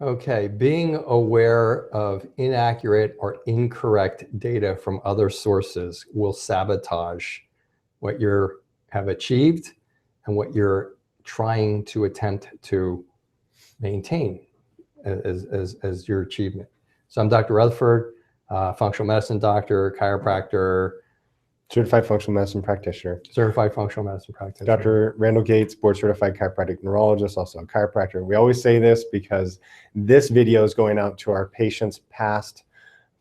Okay, being aware of inaccurate or incorrect data from other sources will sabotage what you have achieved and what you're trying to attempt to maintain as your achievement. So I'm Dr. Rutherford, functional medicine doctor, chiropractor, certified functional medicine practitioner. Certified functional medicine practitioner. Dr. Randall Gates, board certified chiropractic neurologist, also a chiropractor. We always say this because this video is going out to our patients, past,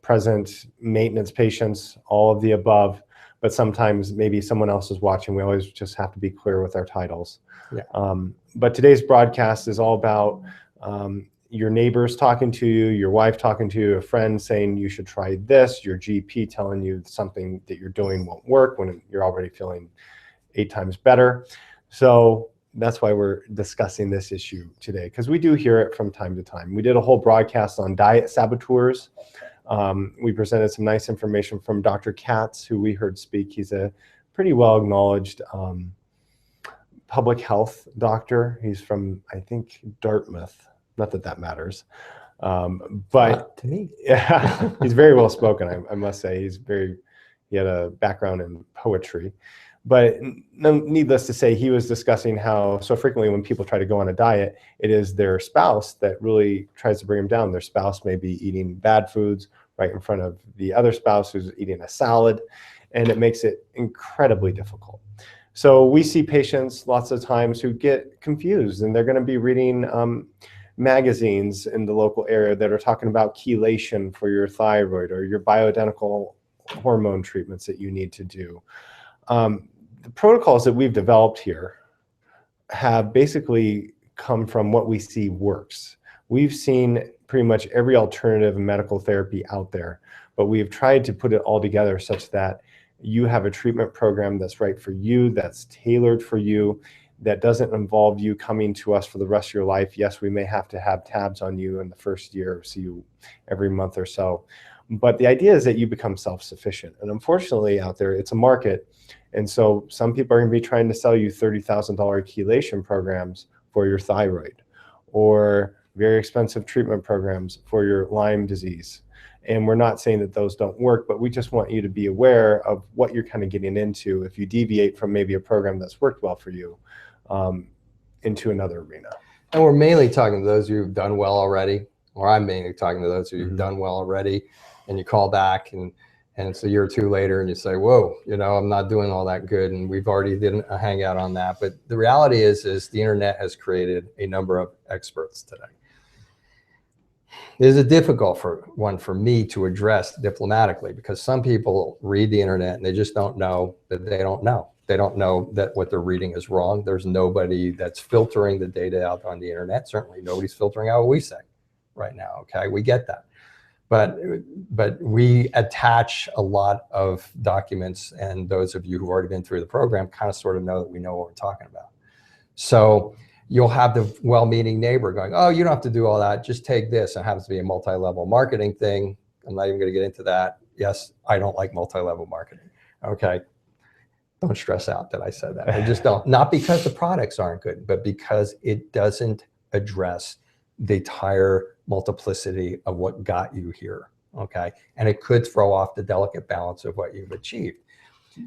present, maintenance patients, all of the above, but sometimes maybe someone else is watching. We always just have to be clear with our titles. Yeah. But today's broadcast is all about your neighbors talking to you, your wife talking to you, a friend saying you should try this, your GP telling you something that you're doing won't work when you're already feeling 8 times better. So that's why we're discussing this issue today, because we do hear it from time to time. We did a whole broadcast on diet saboteurs. We presented some nice information from Dr. Katz, who we heard speak. He's a pretty well acknowledged public health doctor. He's from, I think, Dartmouth. Not that that matters, but to me, yeah, he's very well spoken. I must say, he had a background in poetry. But needless to say, he was discussing how so frequently when people try to go on a diet, it is their spouse that really tries to bring them down. Their spouse may be eating bad foods right in front of the other spouse who's eating a salad, and it makes it incredibly difficult. So we see patients lots of times who get confused, and they're going to be reading magazines in the local area that are talking about chelation for your thyroid or your bioidentical hormone treatments that you need to do. The protocols that we've developed here have basically come from what we see works. We've seen pretty much every alternative medical therapy out there, but we've tried to put it all together such that you have a treatment program that's right for you, that's tailored for you, that doesn't involve you coming to us for the rest of your life. Yes, we may have to have tabs on you in the first year, see you every month or so. But the idea is that you become self-sufficient. And unfortunately out there, it's a market. And so some people are going to be trying to sell you $30,000 chelation programs for your thyroid, or very expensive treatment programs for your Lyme disease. And we're not saying that those don't work, but we just want you to be aware of what you're kind of getting into if you deviate from maybe a program that's worked well for you into another arena. And we're mainly talking to those who've done well already, or I'm mainly talking to those who've done well already, and you call back and it's a year or two later and you say, whoa, you know, I'm not doing all that good. And we've already did a hangout on that. But the reality is the internet has created a number of experts today. It is a difficult one for me to address diplomatically, because some people read the internet and they just don't know that they don't know. They don't know that what they're reading is wrong. There's nobody that's filtering the data out on the internet. Certainly nobody's filtering out what we say right now. Okay, we get that. But we attach a lot of documents, and those of you who've already been through the program kind of sort of know that we know what we're talking about. So you'll have the well-meaning neighbor going, oh, you don't have to do all that. Just take this. It happens to be a multi-level marketing thing. I'm not even going to get into that. Yes, I don't like multi-level marketing. Okay. Don't stress out that I said that. I just don't. Not because the products aren't good, but because it doesn't address the entire multiplicity of what got you here. Okay. And it could throw off the delicate balance of what you've achieved.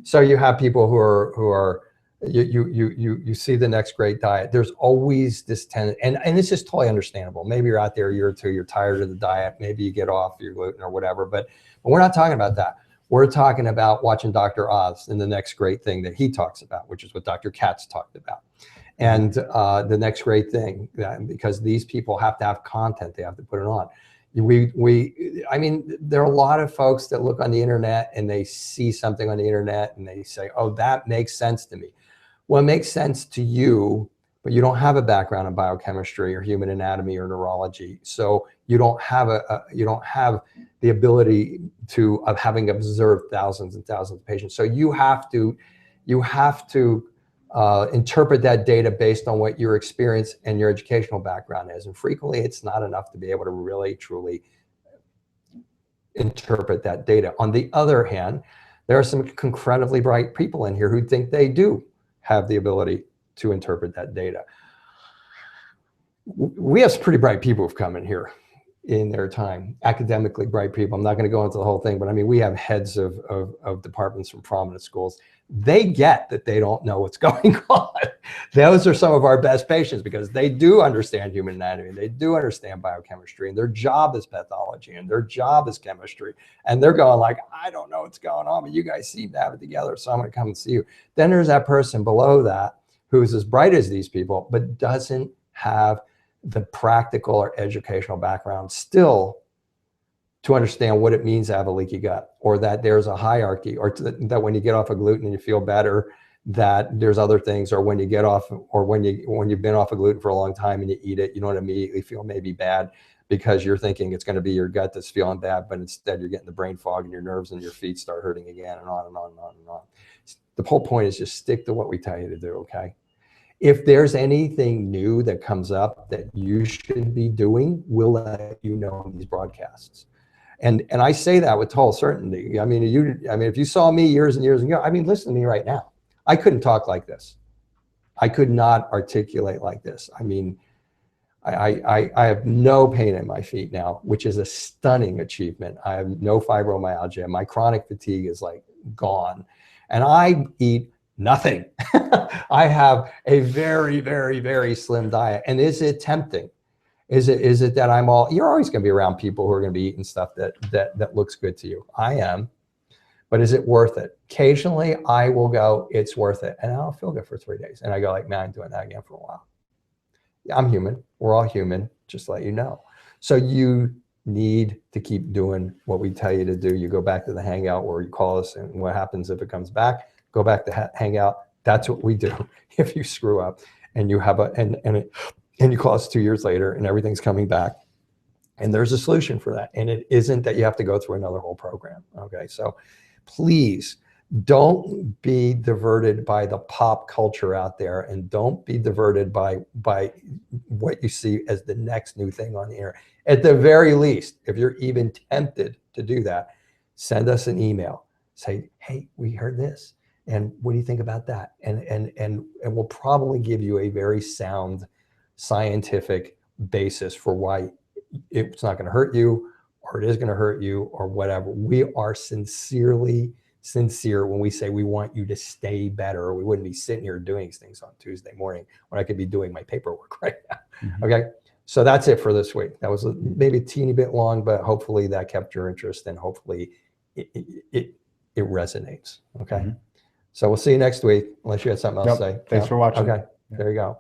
So you have people who are you see the next great diet. There's always this tendency, and it's just totally understandable. Maybe you're out there a year or two, you're tired of the diet, maybe you get off your gluten or whatever, but we're not talking about that. We're talking about watching Dr. Oz and the next great thing that he talks about, which is what Dr. Katz talked about. And the next great thing, because these people have to have content, they have to put it on. I mean, there are a lot of folks that look on the internet and they see something on the internet and they say, oh, that makes sense to me. Well, it makes sense to you, but you don't have a background in biochemistry or human anatomy or neurology. So you don't have the ability of having observed thousands and thousands of patients. So you have to interpret that data based on what your experience and your educational background is. And frequently it's not enough to be able to really, truly interpret that data. On the other hand, there are some incredibly bright people in here who think they do have the ability to interpret that data. we have some pretty bright people who've come in here in their time, academically bright people. I'm not going to go into the whole thing, but I mean, we have heads of departments from prominent schools. They get that they don't know what's going on. Those are some of our best patients because they do understand human anatomy. They do understand biochemistry, and their job is pathology, and their job is chemistry. And they're going like, I don't know what's going on, but you guys seem to have it together, so I'm going to come and see you. Then there's that person below that who's as bright as these people, but doesn't have the practical or educational background still to understand what it means to have a leaky gut, or that there's a hierarchy, or that when you get off of gluten and you feel better, that there's other things, or when you get off, or when you've been off of gluten for a long time and you eat it, you don't immediately feel maybe bad because you're thinking it's going to be your gut that's feeling bad, but instead you're getting the brain fog and your nerves and your feet start hurting again, and on and on and on and on. The whole point is just stick to what we tell you to do, okay? If there's anything new that comes up that you should be doing, we'll let you know on these broadcasts. And I say that with total certainty. I mean, if you saw me years and years ago, I mean, listen to me right now. I couldn't talk like this. I could not articulate like this. I mean, I have no pain in my feet now, which is a stunning achievement. I have no fibromyalgia. My chronic fatigue is like gone. And I eat nothing. I have a very, very, very slim diet. And is it tempting? Is it that you're always going to be around people who are going to be eating stuff that looks good to you. I am, but is it worth it? Occasionally I will go, it's worth it. And I'll feel good for 3 days. And I go like, man, I'm doing that again for a while. Yeah, I'm human. We're all human, just to let you know. So you need to keep doing what we tell you to do. You go back to the hangout where you call us, and what happens if it comes back? Go back to hangout. That's what we do. If you screw up and you have and you call us 2 years later and everything's coming back, and there's a solution for that. And it isn't that you have to go through another whole program. Okay. So please don't be diverted by the pop culture out there, and don't be diverted by what you see as the next new thing on the air. At the very least, if you're even tempted to do that, send us an email. Say, hey, we heard this. And what do you think about that? And we'll probably give you a very sound scientific basis for why it's not going to hurt you, or it is going to hurt you, or whatever. We are sincerely sincere when we say we want you to stay better. We wouldn't be sitting here doing these things on Tuesday morning when I could be doing my paperwork right now. Mm-hmm. Okay. So that's it for this week. That was maybe a teeny bit long, but hopefully that kept your interest, and hopefully it resonates. Okay. Mm-hmm. So we'll see you next week, unless you had something else to say. Thanks for watching. Okay, there you go.